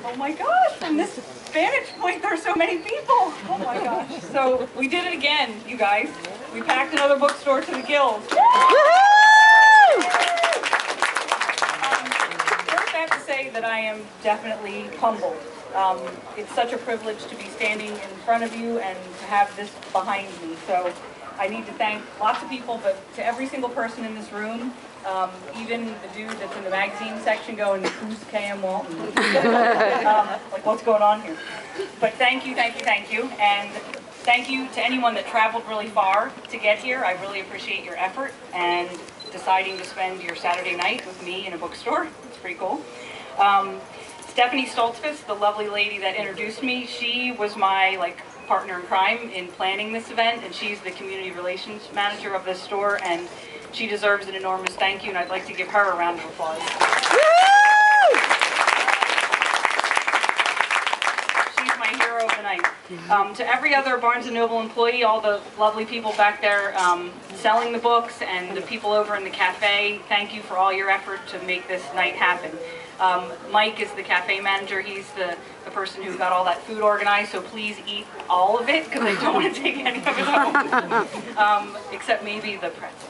Oh my gosh, from this vantage point, there are so many people. Oh my gosh. So we did it again, you guys. We packed another bookstore to the gills. First, I have to say that I am definitely humbled. It's such a privilege to be standing in front of you and to have this behind me. So I need to thank lots of people, but to every single person in this room, even the dude that's in the magazine section going, who's KM Walton? Like, what's going on here? But thank you, thank you, thank you. And thank you to anyone that traveled really far to get here. I really appreciate your effort and deciding to spend your Saturday night with me in a bookstore. It's pretty cool. Stephanie Stoltzfus, the lovely lady that introduced me, she was my partner in crime in planning this event, and she's the community relations manager of this store, and she deserves an enormous thank you, and I'd like to give her a round of applause. She's my hero of the night. To every other Barnes & Noble employee, all the lovely people back there selling the books, and the people over in the cafe, thank you for all your effort to make this night happen. Mike is the cafe manager. He's the person who got all that food organized, so please eat all of it, because I don't want to take any of it home, except maybe the pretzels.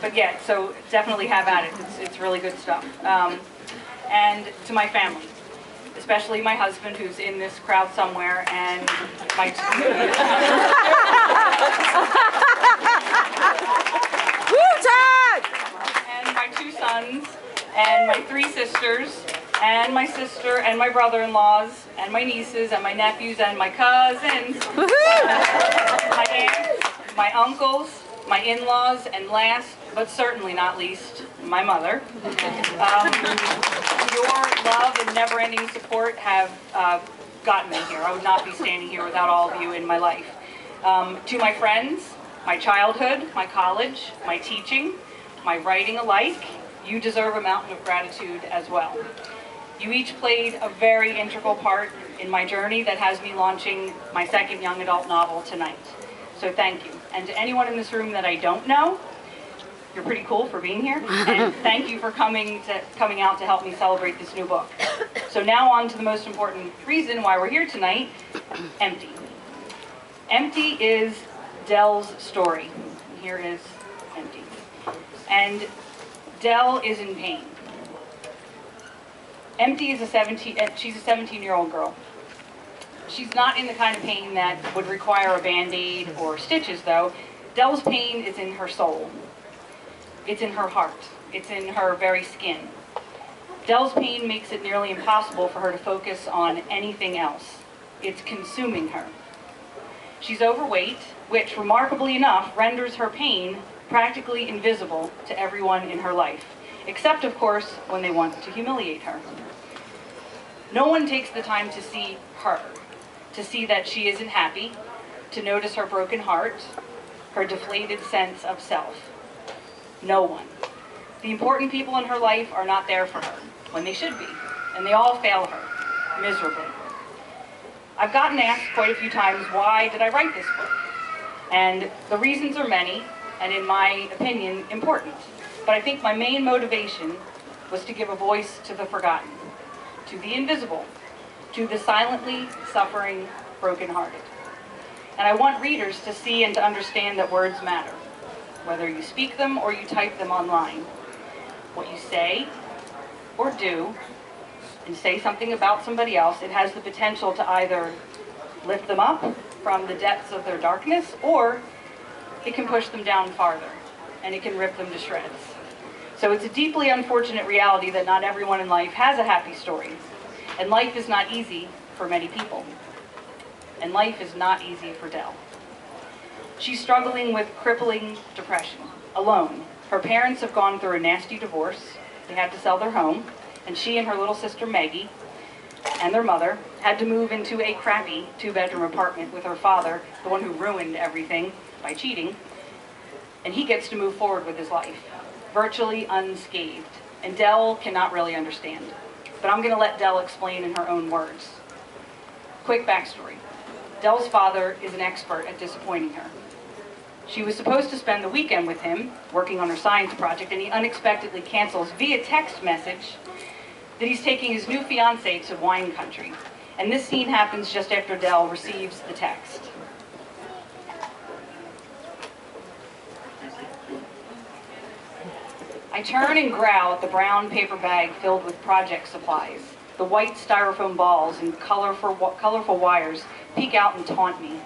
But yeah, so definitely have at it. It's really good stuff. And to my family, especially my husband, who's in this crowd somewhere, and my and my two sons, and my three sisters, and my sister, and my brother-in-laws, and my nieces, and my nephews, and my cousins, my aunts, my uncles, my in-laws, and last, but certainly not least, my mother. Your love and never-ending support have gotten me here. I would not be standing here without all of you in my life. To my friends, my childhood, my college, my teaching, my writing alike, you deserve a mountain of gratitude as well. You each played a very integral part in my journey that has me launching my second young adult novel tonight. So thank you. And to anyone in this room that I don't know, you're pretty cool for being here, and thank you for coming out to help me celebrate this new book. So now on to the most important reason why we're here tonight, Empty. Empty is Dell's story. Here is Empty. And Dell is in pain. Empty is she's a 17-year-old girl. She's not in the kind of pain that would require a Band-Aid or stitches, though. Dell's pain is in her soul. It's in her heart. It's in her very skin. Dell's pain makes it nearly impossible for her to focus on anything else. It's consuming her. She's overweight, which, remarkably enough, renders her pain practically invisible to everyone in her life, except, of course, when they want to humiliate her. No one takes the time to see her, to see that she isn't happy, to notice her broken heart, her deflated sense of self. No one. The important people in her life are not there for her, when they should be, and they all fail her, miserably. I've gotten asked quite a few times, why did I write this book? And the reasons are many, and in my opinion, important. But I think my main motivation was to give a voice to the forgotten, to the invisible, to the silently suffering, brokenhearted. And I want readers to see and to understand that words matter, whether you speak them or you type them online. What you say or do, and say something about somebody else, it has the potential to either lift them up from the depths of their darkness, or it can push them down farther, and it can rip them to shreds. So it's a deeply unfortunate reality that not everyone in life has a happy story, and life is not easy for many people, and life is not easy for Dell. She's struggling with crippling depression, alone. Her parents have gone through a nasty divorce. They had to sell their home, and she and her little sister Maggie and their mother had to move into a crappy 2-bedroom apartment with her father, the one who ruined everything by cheating, and he gets to move forward with his life, virtually unscathed. And Dell cannot really understand, but I'm going to let Dell explain in her own words. Quick backstory. Dell's father is an expert at disappointing her. She was supposed to spend the weekend with him, working on her science project, and he unexpectedly cancels via text message that he's taking his new fiancée to wine country. And this scene happens just after Dell receives the text. I turn and growl at the brown paper bag filled with project supplies. The white styrofoam balls and colorful wires peek out and taunt me.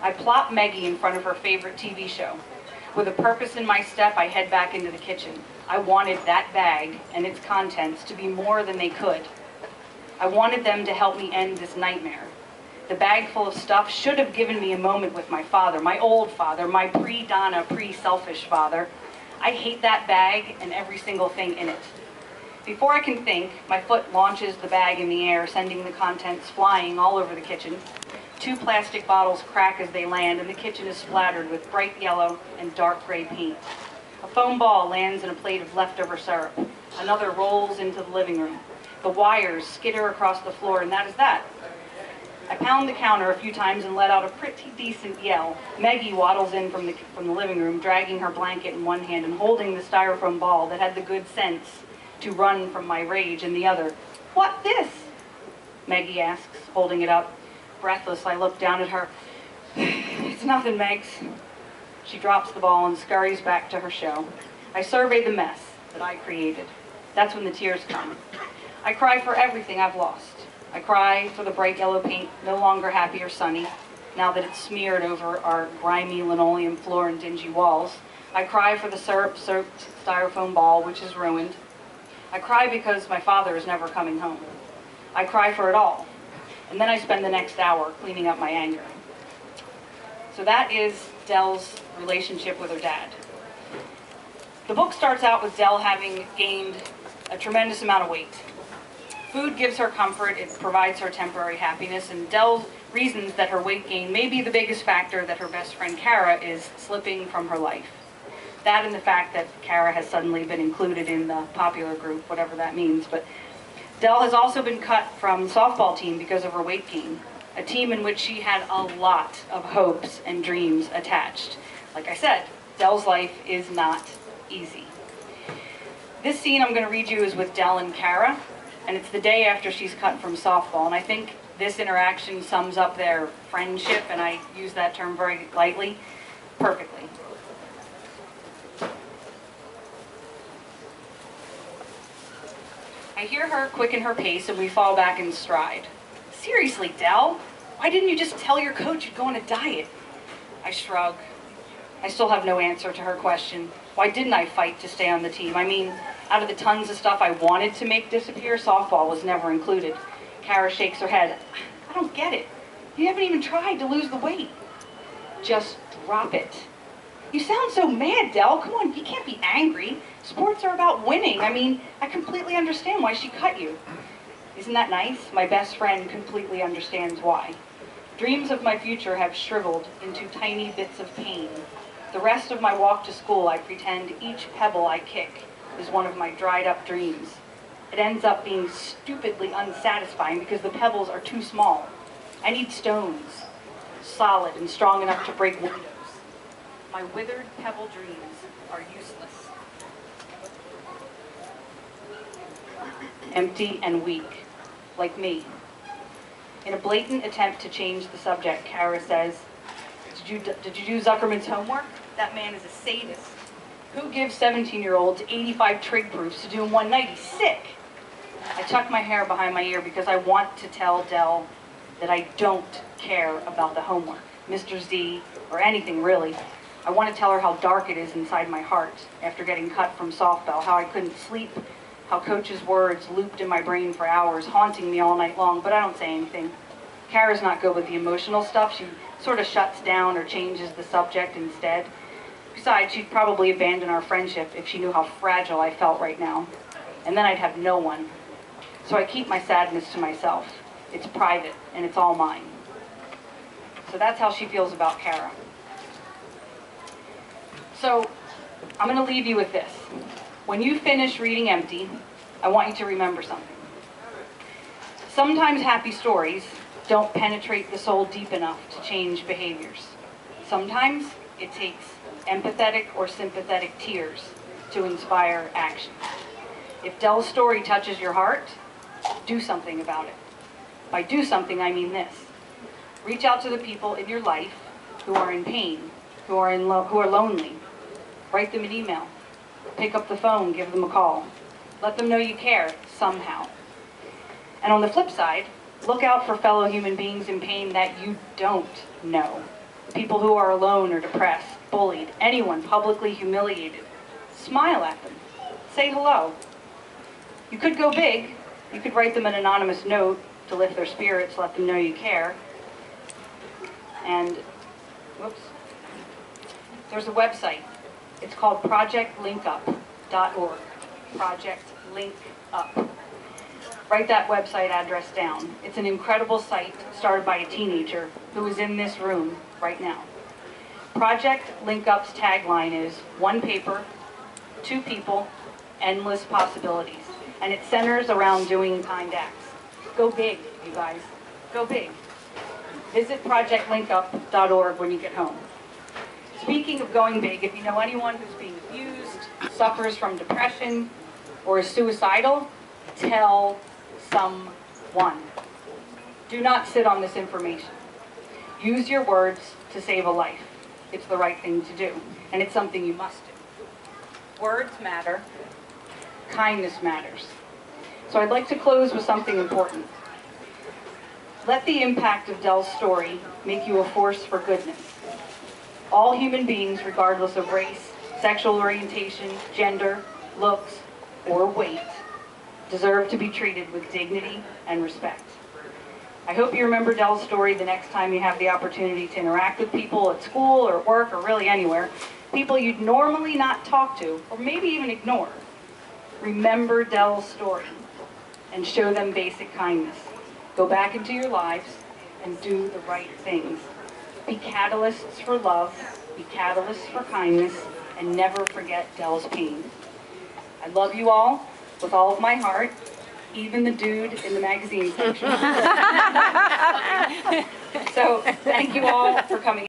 I plop Maggie in front of her favorite TV show. With a purpose in my step, I head back into the kitchen. I wanted that bag and its contents to be more than they could. I wanted them to help me end this nightmare. The bag full of stuff should have given me a moment with my father, my old father, my pre-Donna, pre-selfish father. I hate that bag and every single thing in it. Before I can think, my foot launches the bag in the air, sending the contents flying all over the kitchen. 2 plastic bottles crack as they land, and the kitchen is splattered with bright yellow and dark gray paint. A foam ball lands in a plate of leftover syrup. Another rolls into the living room. The wires skitter across the floor, and that is that. I pound the counter a few times and let out a pretty decent yell. Maggie waddles in from the living room, dragging her blanket in one hand and holding the styrofoam ball that had the good sense to run from my rage in the other. "What this?" Maggie asks, holding it up. Breathless, I look down at her. "It's nothing, Megs." She drops the ball and scurries back to her show. I survey the mess that I created. That's when the tears come. I cry for everything I've lost. I cry for the bright yellow paint, no longer happy or sunny, now that it's smeared over our grimy linoleum floor and dingy walls. I cry for the syrup-soaked styrofoam ball, which is ruined. I cry because my father is never coming home. I cry for it all. And then I spend the next hour cleaning up my anger. So that is Dell's relationship with her dad. The book starts out with Dell having gained a tremendous amount of weight. Food gives her comfort, it provides her temporary happiness, and Dell reasons that her weight gain may be the biggest factor that her best friend Kara is slipping from her life. That and the fact that Kara has suddenly been included in the popular group, whatever that means. But Dell has also been cut from the softball team because of her weight gain, a team in which she had a lot of hopes and dreams attached. Like I said, Dell's life is not easy. This scene I'm going to read you is with Dell and Kara, and it's the day after she's cut from softball, and I think this interaction sums up their friendship, and I use that term very lightly, perfectly. I hear her quicken her pace, and we fall back in stride. "Seriously, Dell, why didn't you just tell your coach you'd go on a diet?" I shrug. I still have no answer to her question. Why didn't I fight to stay on the team? I mean, out of the tons of stuff I wanted to make disappear, softball was never included. Kara shakes her head. "I don't get it. You haven't even tried to lose the weight." "Just drop it." "You sound so mad, Dell. Come on, you can't be angry. Sports are about winning. I mean, I completely understand why she cut you." Isn't that nice? My best friend completely understands why. Dreams of my future have shriveled into tiny bits of pain. The rest of my walk to school, I pretend each pebble I kick is one of my dried up dreams. It ends up being stupidly unsatisfying because the pebbles are too small. I need stones, solid and strong enough to break windows. My withered pebble dreams are useless. Empty and weak, like me. In a blatant attempt to change the subject, Kara says, Did you do Zuckerman's homework? That man is a sadist. Who gives 17-year-olds 85 trig proofs to do in one night? He's sick." I tuck my hair behind my ear because I want to tell Dell that I don't care about the homework, Mr. Z, or anything really. I want to tell her how dark it is inside my heart after getting cut from softball, how I couldn't sleep, how Coach's words looped in my brain for hours, haunting me all night long, but I don't say anything. Kara's not good with the emotional stuff. She sort of shuts down or changes the subject instead. Besides, she'd probably abandon our friendship if she knew how fragile I felt right now. And then I'd have no one. So I keep my sadness to myself. It's private, and it's all mine. So that's how she feels about Kara. So I'm going to leave you with this. When you finish reading Empty, I want you to remember something. Sometimes happy stories don't penetrate the soul deep enough to change behaviors. Sometimes it takes empathetic or sympathetic tears to inspire action. If Dell's story touches your heart, do something about it. By do something, I mean this. Reach out to the people in your life who are in pain, who are lonely. Write them an email. Pick up the phone, give them a call. Let them know you care somehow. And on the flip side, look out for fellow human beings in pain that you don't know. People who are alone or depressed, bullied, anyone publicly humiliated. Smile at them. Say hello. You could go big. You could write them an anonymous note to lift their spirits, let them know you care. And, whoops, there's a website. It's called projectlinkup.org. Project Link Up. Write that website address down. It's an incredible site started by a teenager who is in this room right now. Project Link Up's tagline is one paper, two people, endless possibilities. And it centers around doing kind acts. Go big, you guys. Go big. Visit projectlinkup.org when you get home. Speaking of going big, if you know anyone who's being abused, suffers from depression, or is suicidal, tell someone. Do not sit on this information. Use your words to save a life. It's the right thing to do, and it's something you must do. Words matter. Kindness matters. So I'd like to close with something important. Let the impact of Dell's story make you a force for goodness. All human beings, regardless of race, sexual orientation, gender, looks, or weight, deserve to be treated with dignity and respect. I hope you remember Dell's story the next time you have the opportunity to interact with people at school or at work or really anywhere, people you'd normally not talk to or maybe even ignore. Remember Dell's story and show them basic kindness. Go back into your lives and do the right things. Be catalysts for love, be catalysts for kindness, and never forget Dell's pain. I love you all with all of my heart, even the dude in the magazine section. So thank you all for coming.